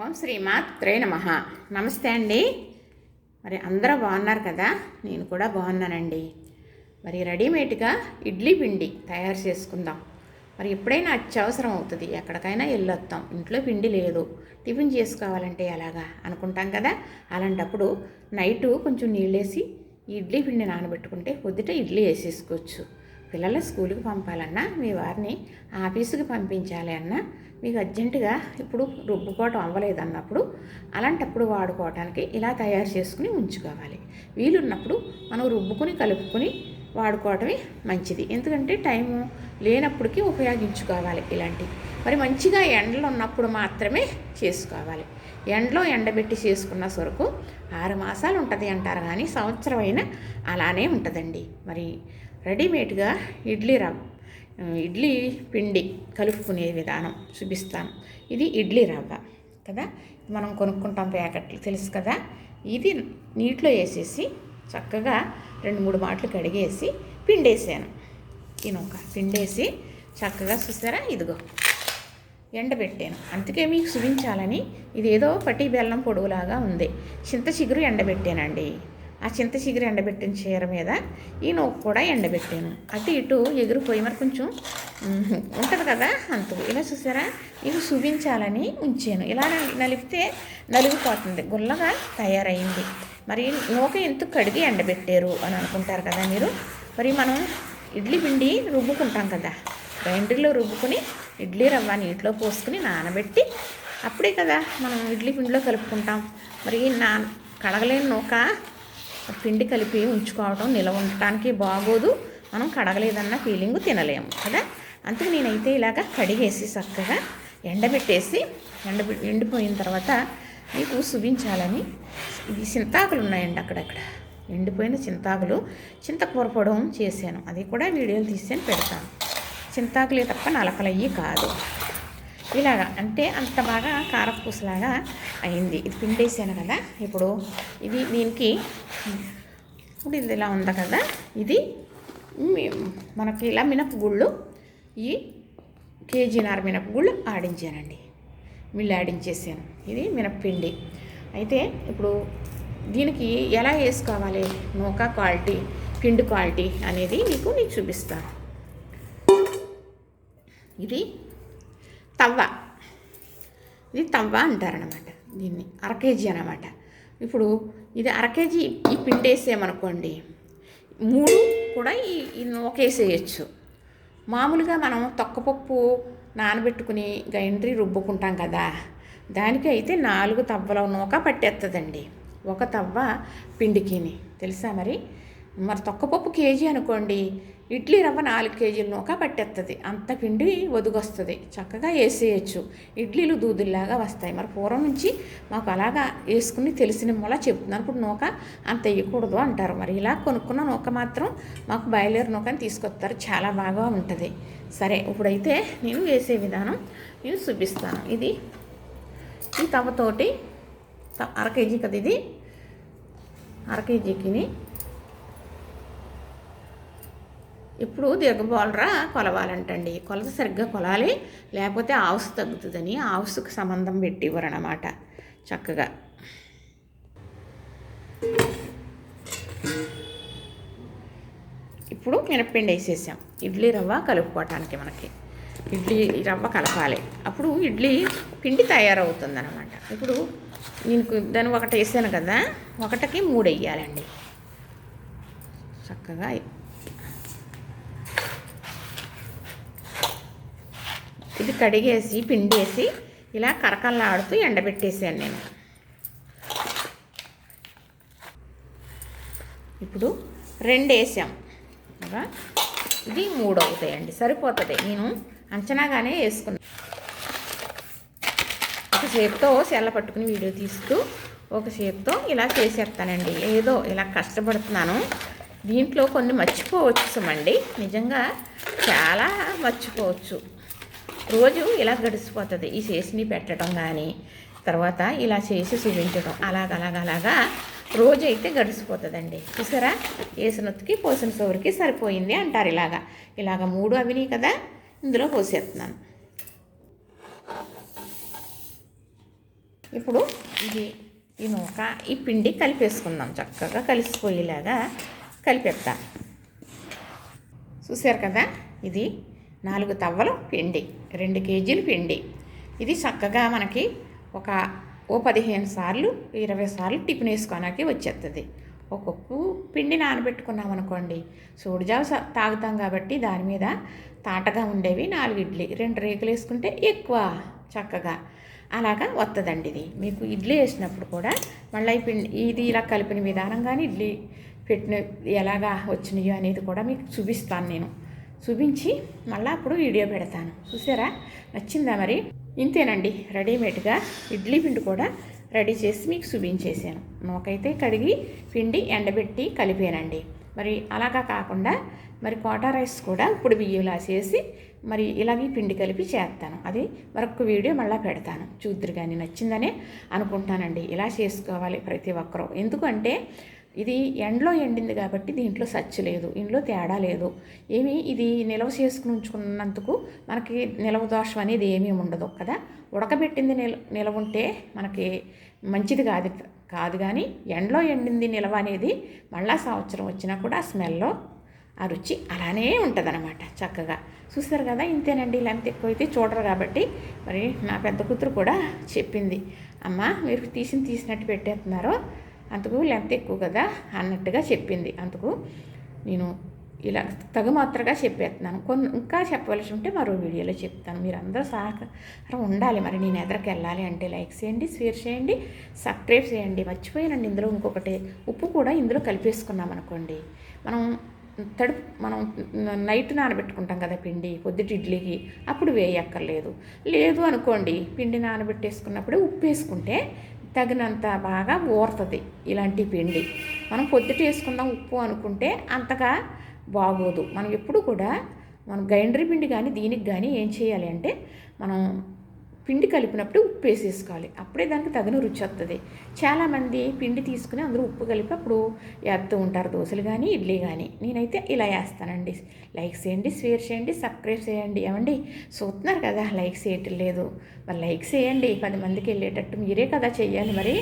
ఓం శ్రీమాత్రే నమః. నమస్తే అండి. మరి అందరూ బాగున్నారు కదా? నేను కూడా బాగున్నానండి. మరి రెడీమేడ్గా ఇడ్లీ పిండి తయారు చేసుకుందాం. మరి ఎప్పుడైనా అత్యవసరం అవుతుంది, ఎక్కడికైనా వెళ్ళొస్తాం, ఇంట్లో పిండి లేదు, టిఫిన్ చేసుకోవాలంటే ఎలాగా అనుకుంటాం కదా. అలాంటప్పుడు నైటు కొంచెం నీళ్ళేసి ఇడ్లీ పిండి నానబెట్టుకుంటే పొద్దుట ఇడ్లీ వేసేసుకోవచ్చు. పిల్లల స్కూల్కి పంపాలన్నా, మీ వారిని ఆఫీసుకి పంపించాలి అన్నా, మీకు అర్జెంటుగా ఇప్పుడు రుబ్బుకోవటం అవ్వలేదన్నప్పుడు అలాంటప్పుడు వాడుకోవటానికి ఇలా తయారు చేసుకుని ఉంచుకోవాలి. వీలున్నప్పుడు మనం రుబ్బుకుని కలుపుకొని వాడుకోవటమే మంచిది. ఎందుకంటే టైము లేనప్పటికీ ఉపయోగించుకోవాలి ఇలాంటివి. మరి మంచిగా ఎండలో ఉన్నప్పుడు మాత్రమే చేసుకోవాలి. ఎండలో ఎండబెట్టి చేసుకున్న సరుకు 6 మాసాలు ఉంటుంది అంటారు, కానీ సంవత్సరం అయినా అలానే ఉంటుందండి. మరి రెడీమేడ్గా ఇడ్లీ పిండి కలుపుకునే విధానం చూపిస్తాను. ఇది ఇడ్లీ రవ్వ కదా, మనం కొనుక్కుంటాం ప్యాకెట్లు, తెలుసు కదా. ఇది నీటిలో వేసేసి చక్కగా 2-3 మాటలు కడిగేసి పిండేసాను. పిండేసి చక్కగా చూసారా, ఇదిగో ఎండబెట్టాను. అందుకే మీకు చూపించాలని. ఇదేదో పట్టి బెల్లం పొడుగులాగా ఉంది. చింత చిగురు ఎండబెట్టానండి. ఆ చింత చిగురు ఎండబెట్టిన చీర మీద ఈ నూక కూడా ఎండబెట్టాను. అటు ఇటు ఎగిరిపోయి మరి కొంచెం ఉంటుంది కదా అంతకు. ఇలా చూసారా, ఇది చూపించాలని ఉంచాను. ఇలా నలిపితే నలిగిపోతుంది, గుల్లగా తయారైంది. మరి నూక ఎందుకు కడిగి ఎండబెట్టారు అని అనుకుంటారు కదా మీరు. మరి మనం ఇడ్లీ పిండి రుబ్బుకుంటాం కదా, గ్రైండర్లో రుబ్బుకొని ఇడ్లీ రవ్వ నీటిలో పోసుకుని నానబెట్టి అప్పుడే కదా మనం ఇడ్లీ పిండిలో కలుపుకుంటాం. మరి కడగలేని నూక పిండి కలిపి ఉంచుకోవడం నిలవ ఉండటానికి బాగోదు. మనం కడగలేదన్న ఫీలింగ్ తినలేము కదా. అందుకు నేనైతే ఇలాగ కడిగేసి చక్కగా ఎండబెట్టేసి ఎండిపోయిన తర్వాత మీకు చూపించాలని. ఇది చింతాకులు ఉన్నాయండి అక్కడక్కడ, ఎండిపోయిన చింతాకులు, చింతకూర పొడవు చేశాను. అది కూడా వీడియోలు తీసి పెడతాను. చింతాకులే తప్ప నలకలయ్యి కాదు. ఇలాగా అంటే అంత బాగా కారపూసలాగా అయింది. ఇది పిండేసాను కదా. ఇప్పుడు దీనికి ఇప్పుడు ఇది ఇలా ఉంది కదా, ఇది మనకి ఇలా మినపగుళ్ళు, ఈ కేజీన్నర మినపగుళ్ళు ఆడించానండి, మిల్లు ఆడించేసాను. ఇది మినపపిండి. అయితే ఇప్పుడు దీనికి ఎలా వేసుకోవాలి, నూక క్వాలిటీ, పిండి క్వాలిటీ అనేది మీకు చూపిస్తాను. ఇది తవ్వ అంటారనమాట. దీన్ని 1/2 కేజీ అనమాట. ఇప్పుడు ఇది 1/2 కేజీ ఈ పిండి వేసామనుకోండి, 3 కూడా ఈ నూకేసేయచ్చు. మామూలుగా మనం తొక్కపప్పు నానబెట్టుకుని గ్రైండర్ రుబ్బుకుంటాం కదా, దానికి అయితే 4 తవ్వల నూక పట్టేస్తుందండి, ఒక తవ్వ పిండికిని, తెలుసా. మరి తొక్కపప్పు కేజీ అనుకోండి, ఇడ్లీ రవ్వ 4 కేజీల నూక పట్టేస్తుంది. అంత పిండి ఒదుగొస్తుంది, చక్కగా వేసేయచ్చు. ఇడ్లీలు దూదుల్లాగా వస్తాయి. మరి పూర్వం నుంచి మాకు అలాగా వేసుకుని తెలిసిన మూల చెప్తున్నాను. ఇప్పుడు నూక అంత వేయకూడదు అంటారు. మరి ఇలా కొనుక్కున్న నూక మాత్రం మాకు బయలుదేరి నూకని తీసుకొస్తారు, చాలా బాగా ఉంటుంది. సరే, ఇప్పుడైతే నేను వేసే విధానం నేను చూపిస్తాను. ఇది ఈ తవ్వతోటి 1/2 కేజీ కదా, ఇది 1/2 కేజీకి ఇప్పుడు దీర్ఘబాలరా కొలవాలంటండి. కొలత సరిగ్గా కొలాలి, లేకపోతే ఆవుసు తగ్గుతుందని ఆవుసుకు సంబంధం పెట్టి ఇవ్వరన్నమాట. చక్కగా ఇప్పుడు మినప్పిండి వేసేసాం. ఇడ్లీ రవ్వ కలుపుకోవటానికి మనకి ఇడ్లీ రవ్వ కలపాలి, అప్పుడు ఇడ్లీ పిండి తయారవుతుంది అన్నమాట. ఇప్పుడు దాన్ని 1 వేసాను కదా, 1కి 3 వేయాలండి. చక్కగా ఇది కడిగేసి పిండేసి ఇలా కరకల్లాడుతూ ఎండబెట్టేసాను నేను. ఇప్పుడు 2 వేసాం కదా, ఇది 3 అవుతాయండి, సరిపోతుంది. నేను అంచనాగానే వేసుకున్నాను. ఒక చేతితో సెల్ల పట్టుకుని వీడియో తీస్తూ ఒక చేతితో ఇలా చేసేస్తానండి. ఏదో ఇలా కష్టపడుతున్నాను. దీంట్లో కొన్ని మర్చిపోవచ్చుమండి, నిజంగా చాలా మర్చిపోవచ్చు. రోజు ఇలా గడిచిపోతుంది ఈ చేసిని పెట్టడం, కానీ తర్వాత ఇలా చేసి చూపించడం, అలాగా రోజు అయితే గడిచిపోతుందండి. చూసారా, వేసినొత్తుకి పోసిన సోరికి సరిపోయింది అంటారు. ఇలాగా 3 అవినాయి కదా, ఇందులో పోసేస్తున్నాను. ఇప్పుడు ఇది ఈ నూక ఈ పిండి కలిపేసుకుందాం, చక్కగా కలిసిపోయేలాగా కలిపేస్తా. చూసారు కదా, ఇది 4 తవ్వలు పిండి, 2 కేజీలు పిండి. ఇది చక్కగా మనకి ఒక 15 సార్లు 20 సార్లు టిఫిన్ వేసుకోవడానికి వచ్చేస్తుంది. ఒక కప్పు పిండి నానబెట్టుకున్నాం అనుకోండి, సోడిజావ తాగుతాం కాబట్టి దాని మీద తాటగా ఉండేవి 4 ఇడ్లీ, 2 రేకులు వేసుకుంటే ఎక్కువ చక్కగా అలాగా వస్తుందండి. ఇది మీకు ఇడ్లీ వేసినప్పుడు కూడా మళ్ళీ ఈ పిండి ఇది ఇలా కలిపిన విధానం కానీ ఇడ్లీ పెట్టిన ఎలాగా వచ్చినాయో అనేది కూడా మీకు చూపిస్తాను. నేను చూపించి మళ్ళీ అప్పుడు వీడియో పెడతాను. చూసారా, నచ్చిందా? మరి ఇంతేనండి, రెడీమేడ్గా ఇడ్లీ పిండి కూడా రెడీ చేసి మీకు చూపించేసాను. నూకైతే కడిగి పిండి ఎండబెట్టి కలిపానండి. మరి అలాగా కాకుండా మరి కోటా రైస్ కూడా ఇప్పుడు బియ్యంలా చేసి మరి ఇలాగే పిండి కలిపి చేస్తాను. అది మరొక వీడియో మళ్ళీ పెడతాను, చూద్దరు. కానీ నచ్చిందనే అనుకుంటానండి. ఇలా చేసుకోవాలి ప్రతి ఒక్కరూ. ఎందుకంటే ఇది ఎండలో ఎండింది కాబట్టి దీంట్లో సచ్చు లేదు, ఇంట్లో తేడా లేదు ఏమీ. ఇది నిల్వ చేసుకుని ఉంచుకున్నందుకు మనకి నిల్వ దోషం అనేది ఏమీ ఉండదు కదా. ఉడకబెట్టింది నిల్వ ఉంటే మనకి మంచిది కాదు కానీ ఎండలో ఎండింది నిల్వ అనేది మళ్ళా సంవత్సరం వచ్చినా కూడా స్మెల్లో ఆ రుచి అలానే ఉంటుందన్నమాట చక్కగా. చూస్తారు కదా, ఇంతేనండి. లెంత్ ఎక్కువ అయితే చూడరు కాబట్టి మరి నా పెద్ద కూతురు కూడా చెప్పింది, అమ్మ మీరు తీసినట్టు పెట్టేస్తున్నారు, అందుకు లెంత్ ఎక్కువ కదా అన్నట్టుగా చెప్పింది. అందుకు నేను ఇలా తగుమాత్రగా చెప్పేస్తున్నాను. ఇంకా చెప్పవలసి ఉంటే మరో వీడియోలో చెప్తాను. మీరు అందరూ సహకారం ఉండాలి. మరి నేను ఎదరికి వెళ్ళాలి అంటే లైక్ చేయండి, షేర్ చేయండి, సబ్స్క్రైబ్ చేయండి. మర్చిపోయానండి, ఇందులో ఇంకొకటి ఉప్పు కూడా ఇందులో కలిపేసుకున్నాం అనుకోండి, మనం నైట్ నానబెట్టుకుంటాం కదా పిండి పొద్దుటి ఇడ్లీకి, అప్పుడు వేయక్కర్లేదు. లేదు అనుకోండి, పిండి నానబెట్టేసుకున్నప్పుడే ఉప్పు వేసుకుంటే తగినంత బాగా ఊరుతుంది. ఇలాంటి పిండి మనం పొద్దుట వేసుకుందాం ఉప్పు అనుకుంటే అంతగా బాగోదు. మనం ఎప్పుడు కూడా మనం గ్రైండర్ పిండి కానీ దీనికి కానీ ఏం చేయాలి అంటే మనం పిండి కలిపినప్పుడు ఉప్పు వేసేసుకోవాలి, అప్పుడే దానికి తగిన రుచి వస్తుంది. చాలామంది పిండి తీసుకుని అందరూ ఉప్పు కలిపి అప్పుడు వేస్తూ ఉంటారు, దోశలు కానీ ఇడ్లీ కానీ. నేనైతే ఇలా వేస్తానండి. లైక్ చేయండి, షేర్ చేయండి, సబ్స్క్రైబ్ చేయండి. ఏమండి చూస్తున్నారు కదా, లైక్ చేయటం లేదు, మరి లైక్ చేయండి, 10 మందికి వెళ్ళేటట్టు మీరే కదా చెయ్యాలి మరి.